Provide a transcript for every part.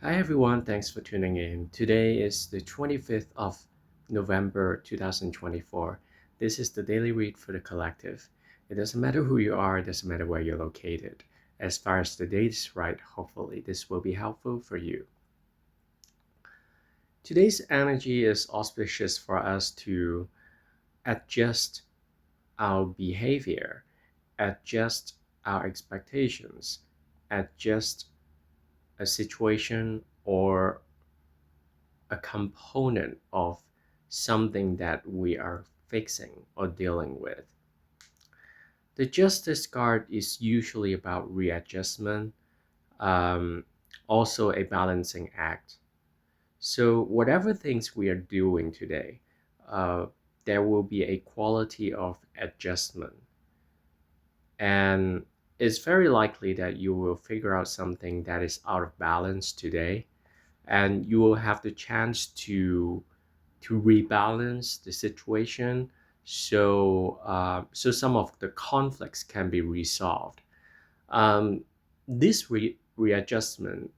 Hi everyone, thanks for tuning in. Today is the 25th of November 2024. This is the daily read for the collective. It doesn't matter who you are, it doesn't matter where you're located. As far as the date is right, hopefully this will be helpful for you. Today's energy is auspicious for us to adjust our behavior, adjust our expectations, adjust a situation or a component of something that we are fixing or dealing with. The justice card is usually about readjustment, um, also a balancing act. So, whatever things we are doing today, uh, there will be a quality of adjustment. And it's very likely that you will figure out something that is out of balance today, and you will have the chance to rebalance the situation so some of the conflicts can be resolved. This readjustment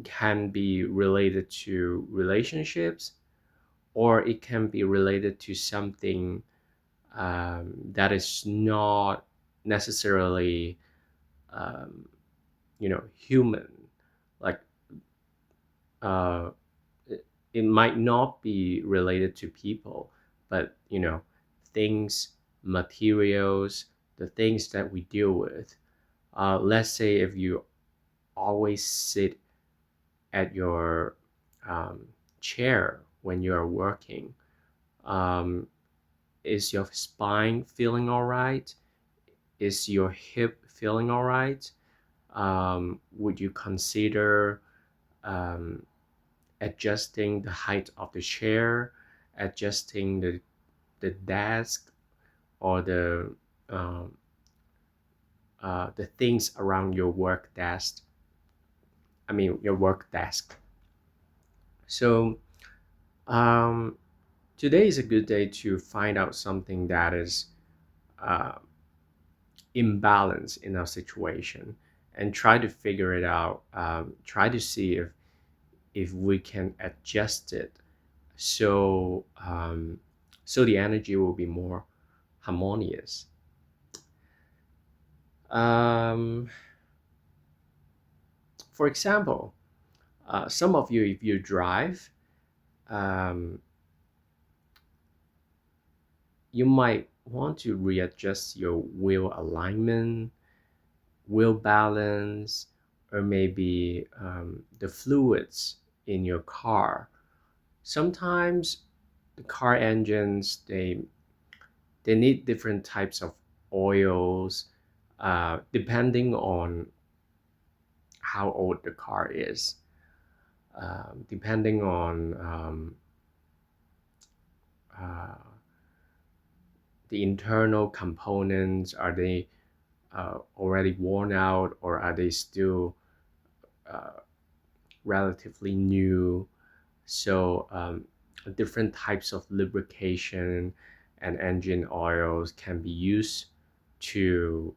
can be related to relationships, or it can be related to something that is not necessarily um, human, like uh, it might not be related to people, but things, materials, the things that we deal with. Let's say if you always sit at your um, chair when you're working, um, is your spine feeling all right? Is your hip feeling all right? Would you consider um, adjusting the height of the chair, adjusting the desk, or um, the things around your work desk? I mean, your work desk. So um, today is a good day to find out something that is uh, imbalance in our situation and try to figure it out. Try to see if we can adjust it so the energy will be more harmonious. Um, for example, some of you, if you drive, um, you might want to readjust your wheel alignment, wheel balance, or maybe the fluids in your car. Sometimes the car engines they need different types of oils depending on how old the car is, depending on uh, the internal components. Are they already worn out, or are they still uh, relatively new? So different types of lubrication and engine oils can be used to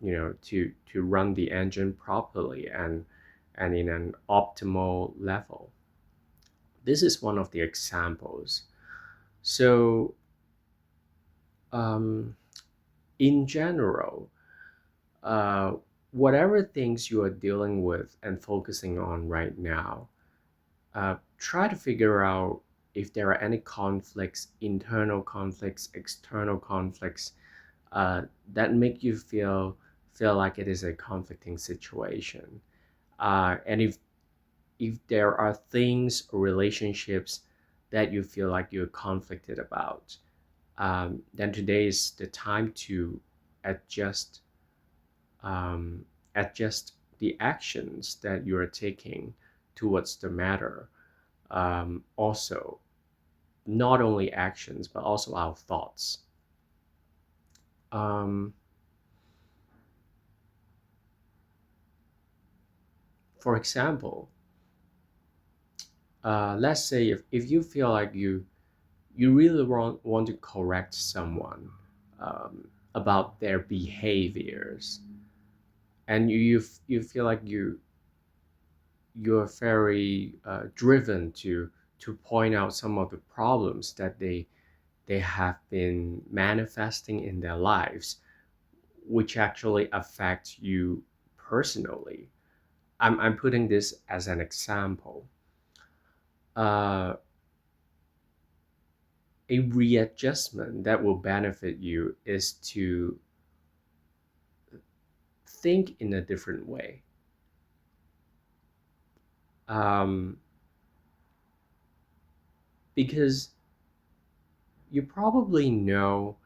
to run the engine properly and in an optimal level. This is one of the examples. So um, in general, uh, whatever things you are dealing with and focusing on right now, try to figure out if there are any conflicts, internal conflicts, external conflicts, that make you feel like it is a conflicting situation. And if there are things or relationships that you feel like you're conflicted about, then today is the time to adjust um, adjust the actions that you are taking towards the matter. Also, not only actions but also our thoughts. Um, for example, let's say if you feel like you really want to correct someone about their behaviors, and you feel like you're very driven to point out some of the problems that they have been manifesting in their lives, which actually affect you personally. I'm putting this as an example. Uh, a readjustment that will benefit you is to think in a different way. Um, because you probably know,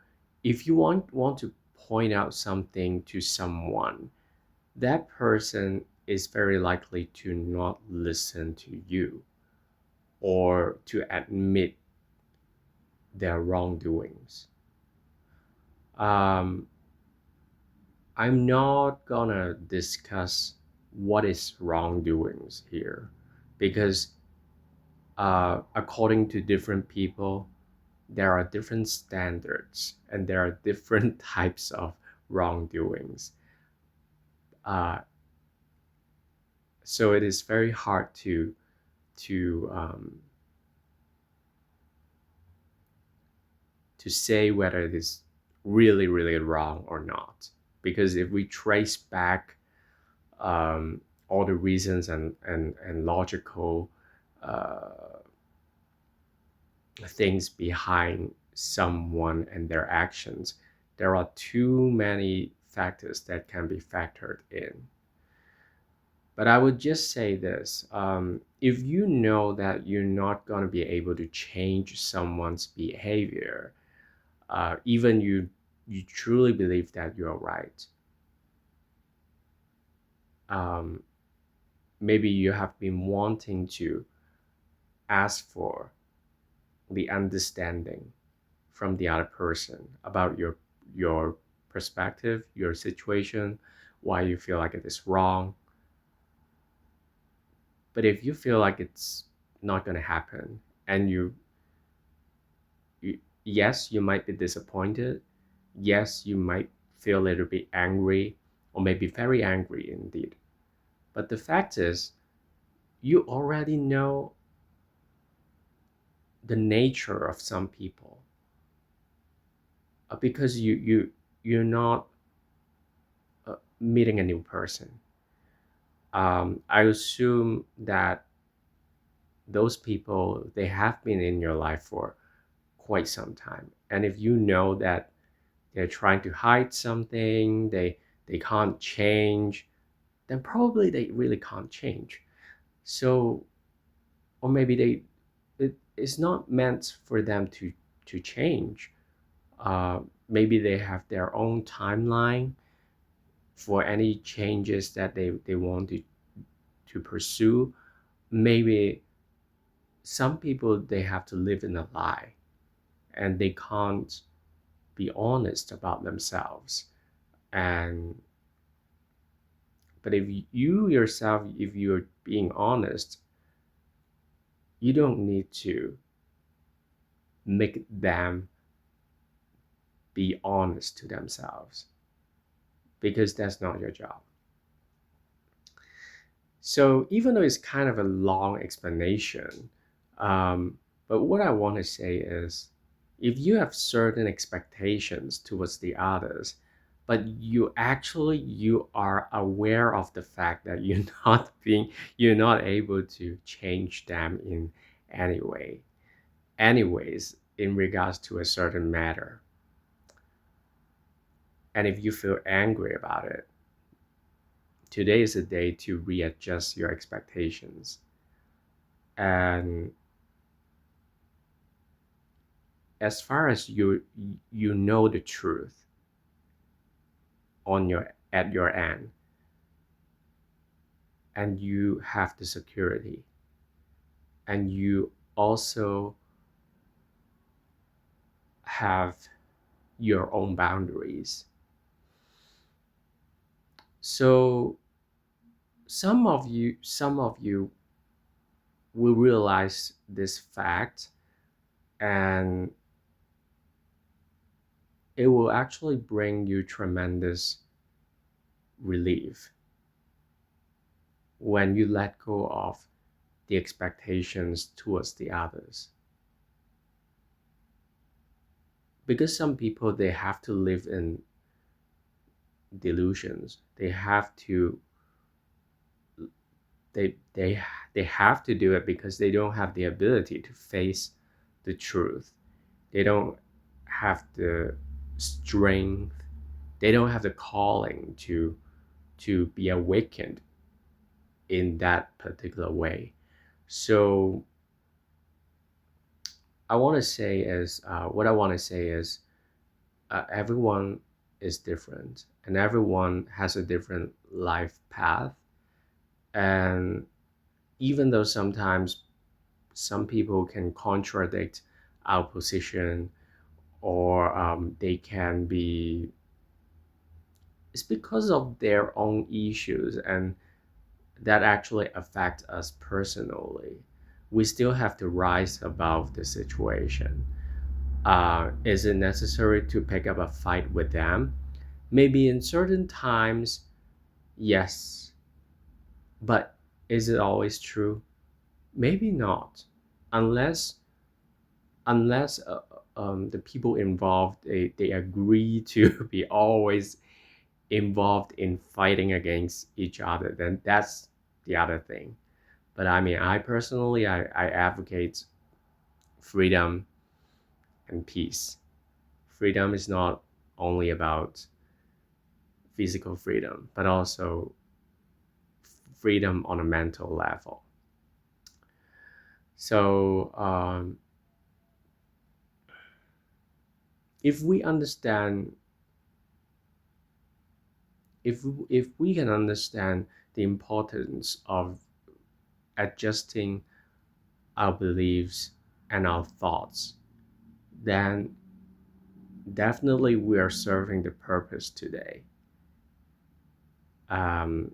if you want to point out something to someone, that person is very likely to not listen to you or to admit their wrongdoings. Um, I'm not gonna discuss what is wrongdoings here, because according to different people, there are different standards and there are different types of wrongdoings. Uh, so it is very hard to to say whether it is really really wrong or not, because if we trace back all the reasons and logical uh, things behind someone and their actions, there are too many factors that can be factored in. But I would just say this: if you know that you're not going to be able to change someone's behavior, even you truly believe that you're right, um, maybe you have been wanting to ask for the understanding from the other person about your perspective, your situation, why you feel like it is wrong. But if you feel like it's not going to happen, and you, yes, you might be disappointed, yes, you might feel a little bit angry, or maybe very angry indeed. But the fact is, you already know the nature of some people, because you're not meeting a new person. I assume that those people, they have been in your life for quite some time, and if you know that they're trying to hide something, they can't change, then probably they really can't change. So, or maybe it's not meant for them to change. Maybe they have their own timeline for any changes that they want to pursue. Maybe some people, they have to live in a lie and they can't be honest about themselves. And but if you yourself, if you're being honest, you don't need to make them be honest to themselves, because that's not your job. So even though it's kind of a long explanation, but what I want to say is, if you have certain expectations towards the others, but you are aware of the fact that you're not able to change them in any way, anyways, in regards to a certain matter, and if you feel angry about it, today is a day to readjust your expectations. And as far as you know the truth on your at your end, and you have the security, and you also have your own boundaries. So some of you will realize this fact, and it will actually bring you tremendous relief when you let go of the expectations towards the others. Because some people, they have to live in delusions. They they they have to do it because they don't have the ability to face the truth. They don't have the strength. They don't have the calling to be awakened in that particular way. So what I want to say is, everyone is different, and everyone has a different life path. And even though sometimes some people can contradict our position, or they can be, it's because of their own issues, and that actually affect us personally. We still have to rise above the situation. Is it necessary to pick up a fight with them? Maybe in certain times, yes. But is it always true? Maybe not. Unless the people involved, they agree to be always involved in fighting against each other, then that's the other thing. But I mean, I personally, I advocate freedom and peace. Freedom is not only about physical freedom, but also freedom on a mental level. So if we understand, if we can understand the importance of adjusting our beliefs and our thoughts, then definitely we are serving the purpose today. Um,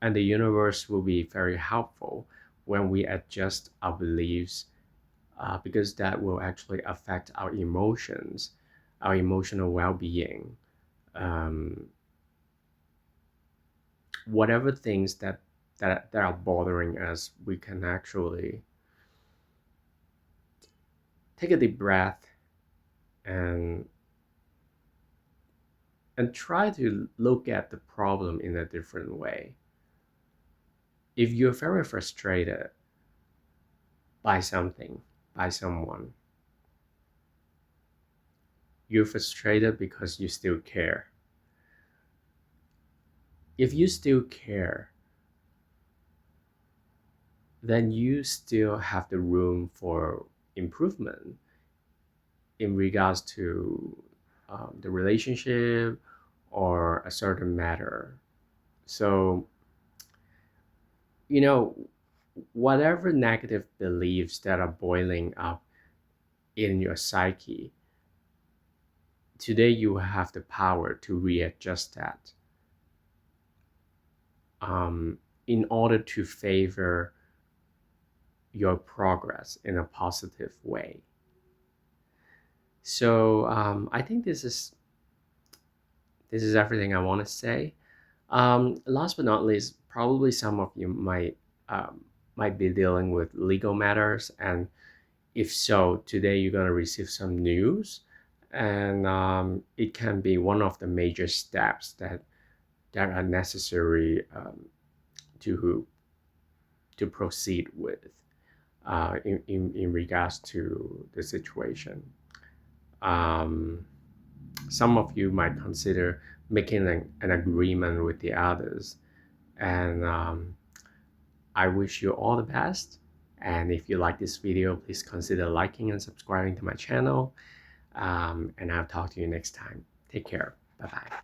and the universe will be very helpful when we adjust our beliefs, because that will actually affect our emotions, our emotional well-being. Um, whatever things that are bothering us, we can actually take a deep breath and try to look at the problem in a different way. If you're very frustrated by something, by someone, you're frustrated because you still care. If you still care, then you still have the room for improvement in regards to the relationship or a certain matter. So, you know, whatever negative beliefs that are boiling up in your psyche, today you have the power to readjust that, in order to favor your progress in a positive way. So I think this is everything I want to say. Last but not least, probably some of you might be dealing with legal matters, and if so, today you're gonna receive some news, and it can be one of the major steps that are necessary, to proceed with, in regards to the situation. Um, some of you might consider making an agreement with the others, and I wish you all the best. And if you like this video, please consider liking and subscribing to my channel. And I'll talk to you next time. Take care. Bye bye.